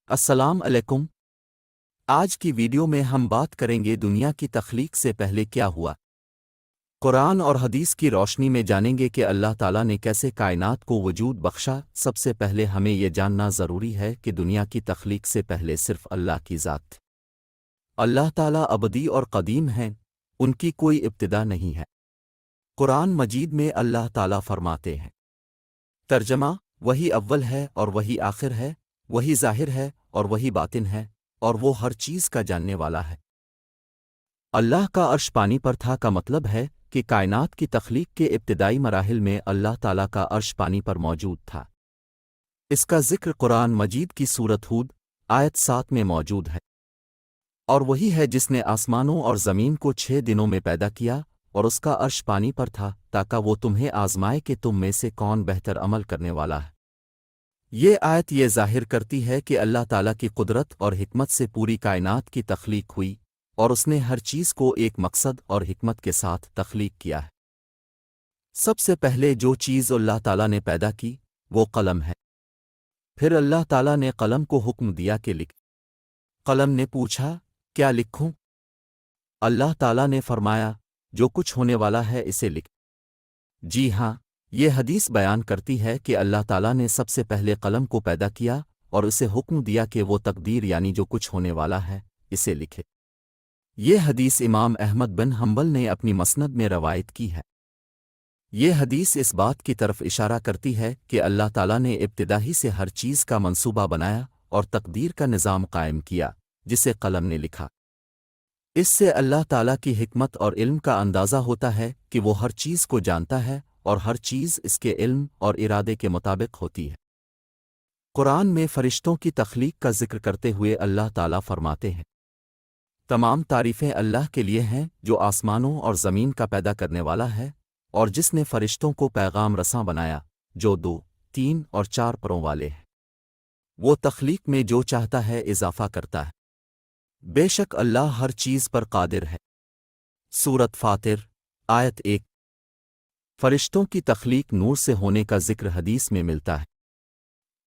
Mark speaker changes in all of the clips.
Speaker 1: السلام علیکم۔ آج کی ویڈیو میں ہم بات کریں گے دنیا کی تخلیق سے پہلے کیا ہوا۔ قرآن اور حدیث کی روشنی میں جانیں گے کہ اللہ تعالیٰ نے کیسے کائنات کو وجود بخشا۔ سب سے پہلے ہمیں یہ جاننا ضروری ہے کہ دنیا کی تخلیق سے پہلے صرف اللہ کی ذات تھی۔ اللہ تعالیٰ ابدی اور قدیم ہیں، ان کی کوئی ابتدا نہیں ہے۔ قرآن مجید میں اللہ تعالیٰ فرماتے ہیں، ترجمہ: وہی اول ہے اور وہی آخر ہے، وہی ظاہر ہے اور وہی باطن ہے، اور وہ ہر چیز کا جاننے والا ہے۔ اللہ کا عرش پانی پر تھا کا مطلب ہے کہ کائنات کی تخلیق کے ابتدائی مراحل میں اللہ تعالیٰ کا عرش پانی پر موجود تھا۔ اس کا ذکر قرآن مجید کی سورۃ ہود آیت 7 میں موجود ہے۔ اور وہی ہے جس نے آسمانوں اور زمین کو 6 دنوں میں پیدا کیا، اور اس کا عرش پانی پر تھا تاکہ وہ تمہیں آزمائے کہ تم میں سے کون بہتر عمل کرنے والا ہے۔ یہ آیت یہ ظاہر کرتی ہے کہ اللہ تعالیٰ کی قدرت اور حکمت سے پوری کائنات کی تخلیق ہوئی، اور اس نے ہر چیز کو ایک مقصد اور حکمت کے ساتھ تخلیق کیا ہے۔ سب سے پہلے جو چیز اللہ تعالیٰ نے پیدا کی وہ قلم ہے۔ پھر اللہ تعالیٰ نے قلم کو حکم دیا کہ لکھ۔ قلم نے پوچھا، کیا لکھوں؟ اللہ تعالیٰ نے فرمایا، جو کچھ ہونے والا ہے اسے لکھ۔ جی ہاں، یہ حدیث بیان کرتی ہے کہ اللہ تعالیٰ نے سب سے پہلے قلم کو پیدا کیا اور اسے حکم دیا کہ وہ تقدیر یعنی جو کچھ ہونے والا ہے اسے لکھے۔ یہ حدیث امام احمد بن حنبل نے اپنی مسند میں روایت کی ہے۔ یہ حدیث اس بات کی طرف اشارہ کرتی ہے کہ اللہ تعالیٰ نے ابتدا ہی سے ہر چیز کا منصوبہ بنایا اور تقدیر کا نظام قائم کیا جسے قلم نے لکھا۔ اس سے اللہ تعالیٰ کی حکمت اور علم کا اندازہ ہوتا ہے کہ وہ ہر چیز کو جانتا ہے اور ہر چیز اس کے علم اور ارادے کے مطابق ہوتی ہے۔ قرآن میں فرشتوں کی تخلیق کا ذکر کرتے ہوئے اللہ تعالیٰ فرماتے ہیں، تمام تعریفیں اللہ کے لیے ہیں جو آسمانوں اور زمین کا پیدا کرنے والا ہے، اور جس نے فرشتوں کو پیغام رساں بنایا جو 2، 3 اور 4 پروں والے ہیں۔ وہ تخلیق میں جو چاہتا ہے اضافہ کرتا ہے۔ بے شک اللہ ہر چیز پر قادر ہے۔ سورۃ فاطر آیت 1۔ فرشتوں کی تخلیق نور سے ہونے کا ذکر حدیث میں ملتا ہے۔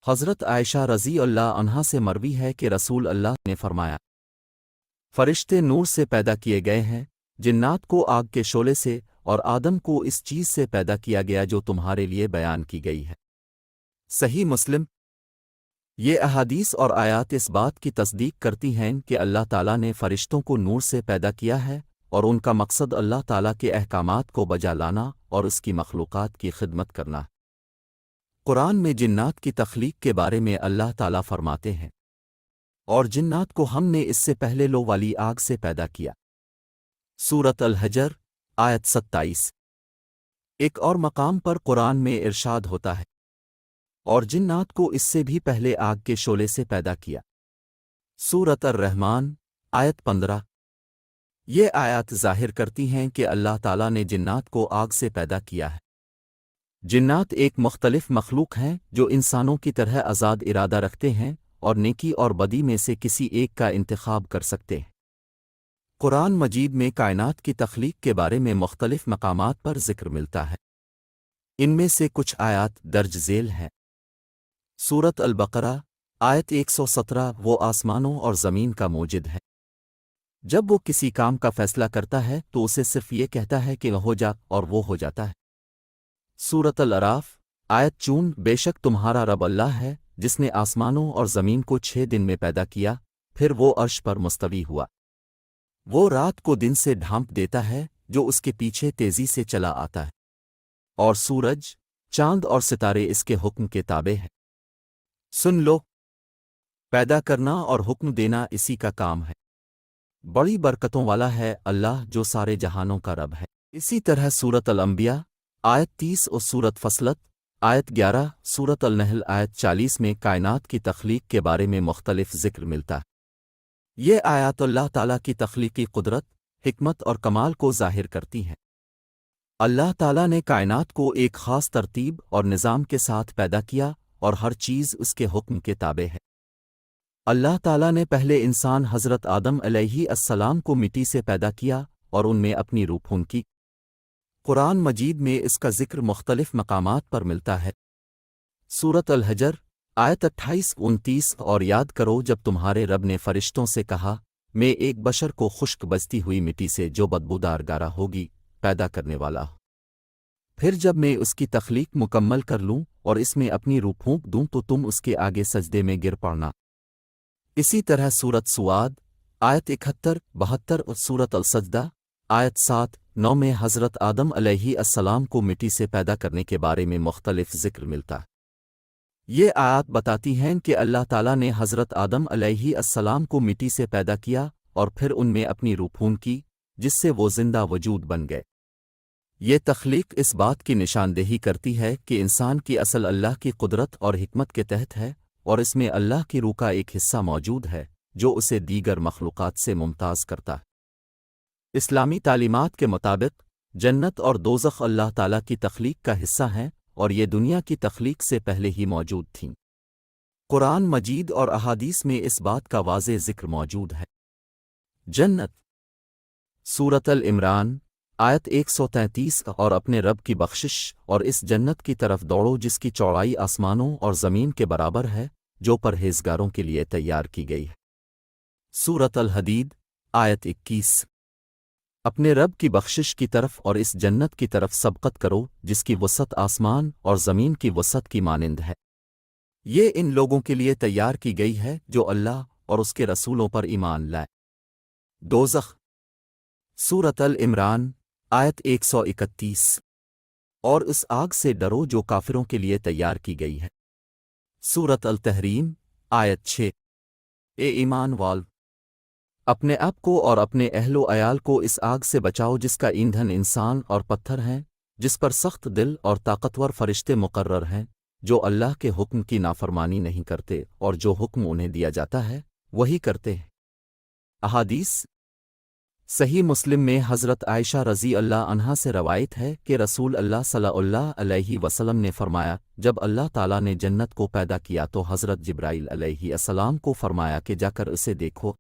Speaker 1: حضرت عائشہ رضی اللہ عنہا سے مروی ہے کہ رسول اللہ نے فرمایا، فرشتے نور سے پیدا کیے گئے ہیں، جنات کو آگ کے شعلے سے اور آدم کو اس چیز سے پیدا کیا گیا جو تمہارے لیے بیان کی گئی ہے۔ صحیح مسلم۔ یہ احادیث اور آیات اس بات کی تصدیق کرتی ہیں کہ اللہ تعالیٰ نے فرشتوں کو نور سے پیدا کیا ہے، اور ان کا مقصد اللہ تعالیٰ کے احکامات کو بجا لانا اور اس کی مخلوقات کی خدمت کرنا۔ قرآن میں جنات کی تخلیق کے بارے میں اللہ تعالیٰ فرماتے ہیں، اور جنات کو ہم نے اس سے پہلے لو والی آگ سے پیدا کیا۔ سورۃ الحجر آیت 27۔ ایک اور مقام پر قرآن میں ارشاد ہوتا ہے، اور جنات کو اس سے بھی پہلے آگ کے شعلے سے پیدا کیا۔ سورۃ الرحمن آیت 15۔ یہ آیات ظاہر کرتی ہیں کہ اللہ تعالیٰ نے جنات کو آگ سے پیدا کیا ہے۔ جنات ایک مختلف مخلوق ہیں جو انسانوں کی طرح آزاد ارادہ رکھتے ہیں اور نیکی اور بدی میں سے کسی ایک کا انتخاب کر سکتے ہیں۔ قرآن مجید میں کائنات کی تخلیق کے بارے میں مختلف مقامات پر ذکر ملتا ہے۔ ان میں سے کچھ آیات درج ذیل ہیں۔ سورۃ البقرہ آیت 117۔ وہ آسمانوں اور زمین کا موجد ہے۔ جب وہ کسی کام کا فیصلہ کرتا ہے تو اسے صرف یہ کہتا ہے کہ ہو جا، اور وہ ہو جاتا ہے۔ سورۃ الاعراف آیت 54۔ بے شک تمہارا رب اللہ ہے جس نے آسمانوں اور زمین کو 6 دن میں پیدا کیا، پھر وہ عرش پر مستوی ہوا۔ وہ رات کو دن سے ڈھانپ دیتا ہے جو اس کے پیچھے تیزی سے چلا آتا ہے، اور سورج، چاند اور ستارے اس کے حکم کے تابع ہیں۔ سن لو، پیدا کرنا اور حکم دینا اسی کا کام ہے۔ بڑی برکتوں والا ہے اللہ جو سارے جہانوں کا رب ہے۔ اسی طرح سورۃ الانبیاء آیت 30 اور سورۃ فصلت آیت 11، سورۃ النحل آیت 40 میں کائنات کی تخلیق کے بارے میں مختلف ذکر ملتا ہے۔ یہ آیات اللہ تعالیٰ کی تخلیقی قدرت، حکمت اور کمال کو ظاہر کرتی ہیں۔ اللہ تعالیٰ نے کائنات کو ایک خاص ترتیب اور نظام کے ساتھ پیدا کیا، اور ہر چیز اس کے حکم کے تابع ہے۔ اللہ تعالیٰ نے پہلے انسان حضرت آدم علیہ السلام کو مٹی سے پیدا کیا اور ان میں اپنی روح پھونکی۔ قرآن مجید میں اس کا ذکر مختلف مقامات پر ملتا ہے۔ سورۃ الحجر آیت 28-29 اور یاد کرو جب تمہارے رب نے فرشتوں سے کہا میں ایک بشر کو خشک بجتی ہوئی مٹی سے جو بدبودار گارا ہوگی پیدا کرنے والا ہوں، پھر جب میں اس کی تخلیق مکمل کر لوں اور اس میں اپنی روح پھونک دوں تو تم اس کے آگے سجدے میں گر پڑنا۔ اسی طرح سورت سواد آیت 71-72 اور سورت السجدہ آیت 7-9 میں حضرت آدم علیہ السلام کو مٹی سے پیدا کرنے کے بارے میں مختلف ذکر ملتا ہے۔ یہ آیات بتاتی ہیں کہ اللہ تعالیٰ نے حضرت آدم علیہ السلام کو مٹی سے پیدا کیا اور پھر ان میں اپنی روح پھونک کی جس سے وہ زندہ وجود بن گئے۔ یہ تخلیق اس بات کی نشاندہی کرتی ہے کہ انسان کی اصل اللہ کی قدرت اور حکمت کے تحت ہے اور اس میں اللہ کی روح کا ایک حصہ موجود ہے جو اسے دیگر مخلوقات سے ممتاز کرتا ہے۔ اسلامی تعلیمات کے مطابق جنت اور دوزخ اللہ تعالیٰ کی تخلیق کا حصہ ہیں اور یہ دنیا کی تخلیق سے پہلے ہی موجود تھیں۔ قرآن مجید اور احادیث میں اس بات کا واضح ذکر موجود ہے۔ جنت سورۃ العمران آیت 133 اور اپنے رب کی بخشش اور اس جنت کی طرف دوڑو جس کی چوڑائی آسمانوں اور زمین کے برابر ہے جو پرہیزگاروں کے لیے تیار کی گئی ہے۔ سورۃ الحدید آیت 21 اپنے رب کی بخشش کی طرف اور اس جنت کی طرف سبقت کرو جس کی وسعت آسمان اور زمین کی وسعت کی مانند ہے، یہ ان لوگوں کے لیے تیار کی گئی ہے جو اللہ اور اس کے رسولوں پر ایمان لائے۔ دوزخ سورۃ العمران آیت 131 اور اس آگ سے ڈرو جو کافروں کے لیے تیار کی گئی ہے۔ سورۃ التحریم آیت 6 اے ایمان والو اپنے آپ کو اور اپنے اہل و عیال کو اس آگ سے بچاؤ جس کا ایندھن انسان اور پتھر ہیں، جس پر سخت دل اور طاقتور فرشتے مقرر ہیں جو اللہ کے حکم کی نافرمانی نہیں کرتے اور جو حکم انہیں دیا جاتا ہے وہی کرتے ہیں۔ احادیث صحیح مسلم میں حضرت عائشہ رضی اللہ عنہا سے روایت ہے کہ رسول اللہ صلی اللہ علیہ وسلم نے فرمایا جب اللہ تعالیٰ نے جنت کو پیدا کیا تو حضرت جبرائیل علیہ السلام کو فرمایا کہ جا کر اسے دیکھو۔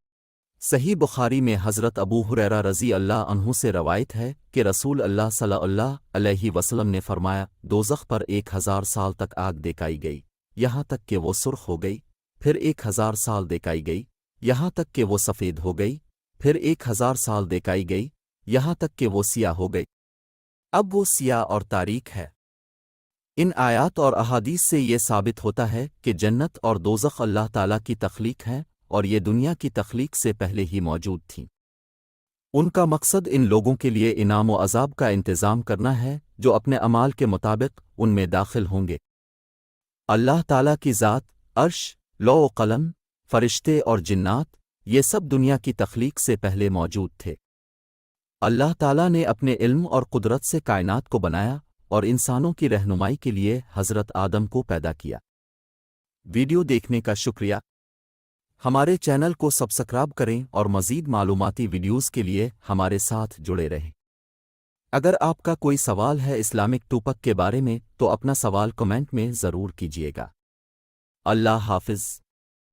Speaker 1: صحیح بخاری میں حضرت ابو ہریرہ رضی اللہ عنہ سے روایت ہے کہ رسول اللہ صلی اللہ علیہ وسلم نے فرمایا دوزخ پر 1000 سال تک آگ دکھائی گئی یہاں تک کہ وہ سرخ ہو گئی، پھر 1000 سال دکھائی گئی یہاں تک کہ وہ سفید ہو گئی، پھر 1000 سال دکھائی گئی یہاں تک کہ وہ سیاہ ہو گئی، اب وہ سیاہ اور تاریک ہے۔ ان آیات اور احادیث سے یہ ثابت ہوتا ہے کہ جنت اور دوزخ اللہ تعالیٰ کی تخلیق ہیں اور یہ دنیا کی تخلیق سے پہلے ہی موجود تھیں۔ ان کا مقصد ان لوگوں کے لیے انعام و عذاب کا انتظام کرنا ہے جو اپنے اعمال کے مطابق ان میں داخل ہوں گے۔ اللہ تعالیٰ کی ذات، عرش، لوح و قلم، فرشتے اور جنات یہ سب دنیا کی تخلیق سے پہلے موجود تھے۔ اللہ تعالیٰ نے اپنے علم اور قدرت سے کائنات کو بنایا اور انسانوں کی رہنمائی کے لیے حضرت آدم کو پیدا کیا۔ ویڈیو دیکھنے کا شکریہ۔ ہمارے چینل کو سبسکرائب کریں اور مزید معلوماتی ویڈیوز کے لیے ہمارے ساتھ جڑے رہیں۔ اگر آپ کا کوئی سوال ہے اسلامک ٹاپک کے بارے میں تو اپنا سوال کمنٹ میں ضرور کیجیے گا۔ اللہ حافظ۔